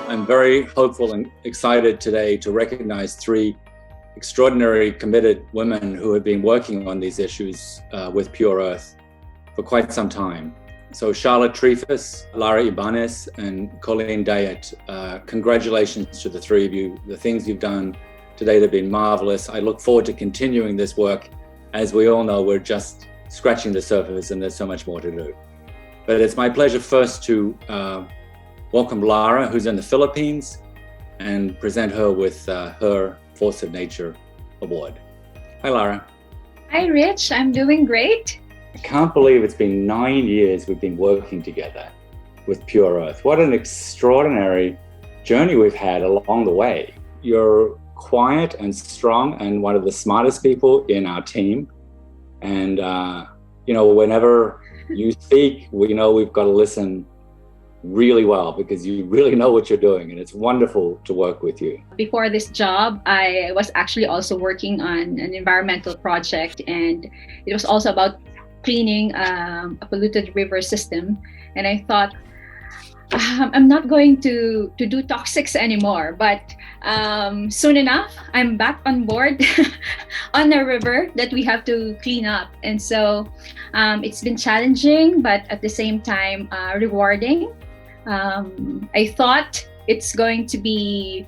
I'm very hopeful and excited today to recognize three extraordinary committed women who have been working on these issues with Pure Earth for quite some time. So Charlotte Trefis, Larah Ibanez, and Colleen Dayet, congratulations to the three of you. The things you've done today have been marvelous. I look forward to continuing this work. As we all know, we're just scratching the surface and there's so much more to do. But it's my pleasure first to welcome Larah, who's in the Philippines, and present her with her Force of Nature Award. Hi, Larah. Hi, Rich. I'm doing great. I can't believe it's been 9 years we've been working together with Pure Earth. What an extraordinary journey we've had along the way. You're quiet and strong and one of the smartest people in our team. And, whenever you speak, we know we've got to listen really well because you really know what you're doing, and it's wonderful to work with you. Before this job, I was actually also working on an environmental project, and it was also about cleaning a polluted river system. And I thought, I'm not going to do toxics anymore, but soon enough, I'm back on board on a river that we have to clean up. And so it's been challenging, but at the same time, rewarding. I thought it's going to be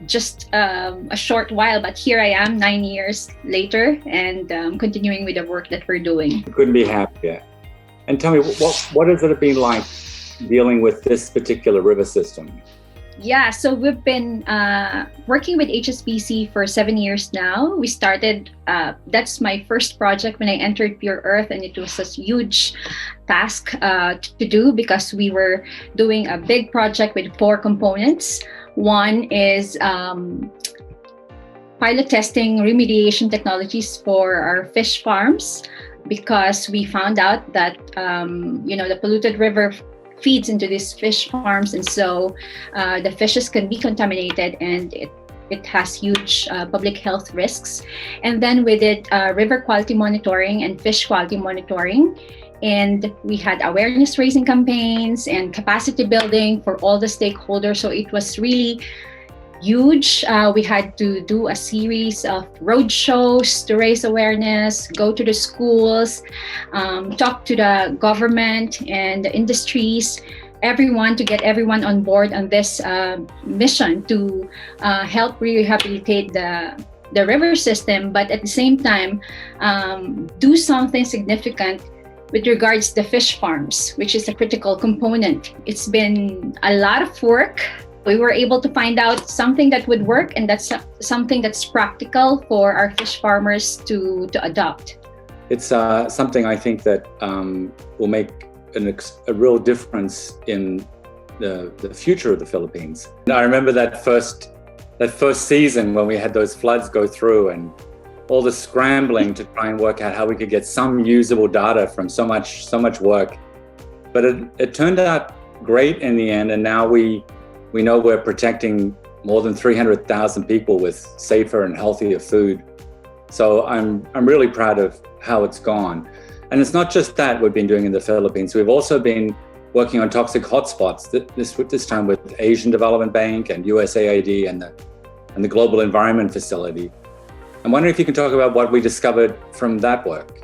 just a short while, but here I am 9 years later and continuing with the work that we're doing. Couldn't be happier. And tell me, what has it been like dealing with this particular river system? Yeah, so we've been working with HSBC for 7 years now. We started, that's my first project when I entered Pure Earth, and it was a huge task to do because we were doing a big project with 4 components. One is pilot testing remediation technologies for our fish farms, because we found out that, the polluted river feeds into these fish farms, and so the fishes can be contaminated, and it has huge public health risks. And then we did river quality monitoring and fish quality monitoring, and we had awareness raising campaigns and capacity building for all the stakeholders. So it was really huge. We had to do a series of road shows to raise awareness, go to the schools, talk to the government and the industries, everyone, to get everyone on board on this mission to help rehabilitate the river system, but at the same time, do something significant with regards to the fish farms, which is a critical component. It's been a lot of work. We were able to find out something that would work, and that's something that's practical for our fish farmers to adopt. It's something I think that will make a real difference in the future of the Philippines. And I remember that first season when we had those floods go through, and all the scrambling to try and work out how we could get some usable data from so much work. But it turned out great in the end, and now we know we're protecting more than 300,000 people with safer and healthier food. So I'm really proud of how it's gone. And it's not just that we've been doing in the Philippines. We've also been working on toxic hotspots, this time with Asian Development Bank and USAID and the Global Environment Facility. I'm wondering if you can talk about what we discovered from that work.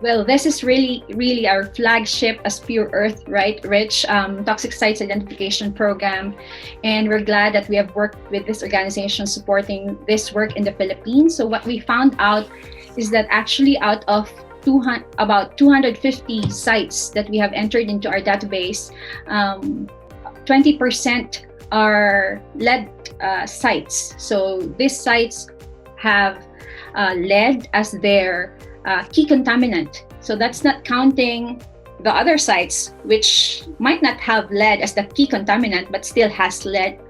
Well, this is really our flagship as Pure Earth, right, Rich? Toxic Sites Identification Program. And we're glad that we have worked with this organization supporting this work in the Philippines. So what we found out is that actually out of about 250 sites that we have entered into our database, 20% are lead sites. So these sites have lead as their key contaminant. So that's not counting the other sites, which might not have lead as the key contaminant, but still have lead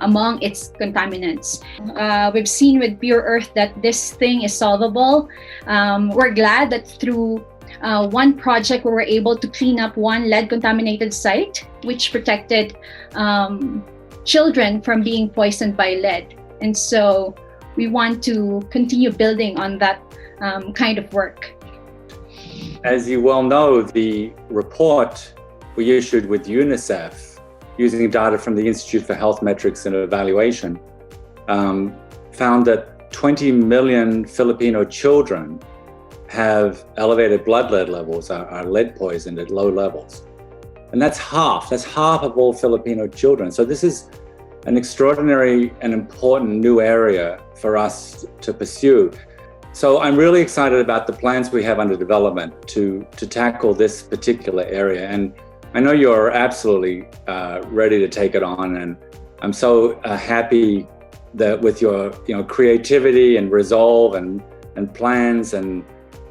among its contaminants. We've seen with Pure Earth that this thing is solvable. We're glad that through one project we were able to clean up one lead contaminated site, which protected children from being poisoned by lead. And so we want to continue building on that kind of work. As you well know, the report we issued with UNICEF using data from the Institute for Health Metrics and Evaluation, found that 20 million Filipino children have elevated blood lead levels, are lead poisoned at low levels. And that's half of all Filipino children. So this is an extraordinary and important new area for us to pursue. So I'm really excited about the plans we have under development to tackle this particular area. And I know you're absolutely ready to take it on. And I'm so happy that with your creativity and resolve and plans and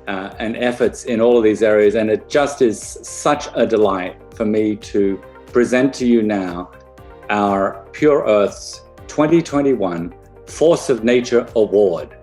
efforts in all of these areas. And it just is such a delight for me to present to you now our Pure Earth's 2021 Force of Nature Award.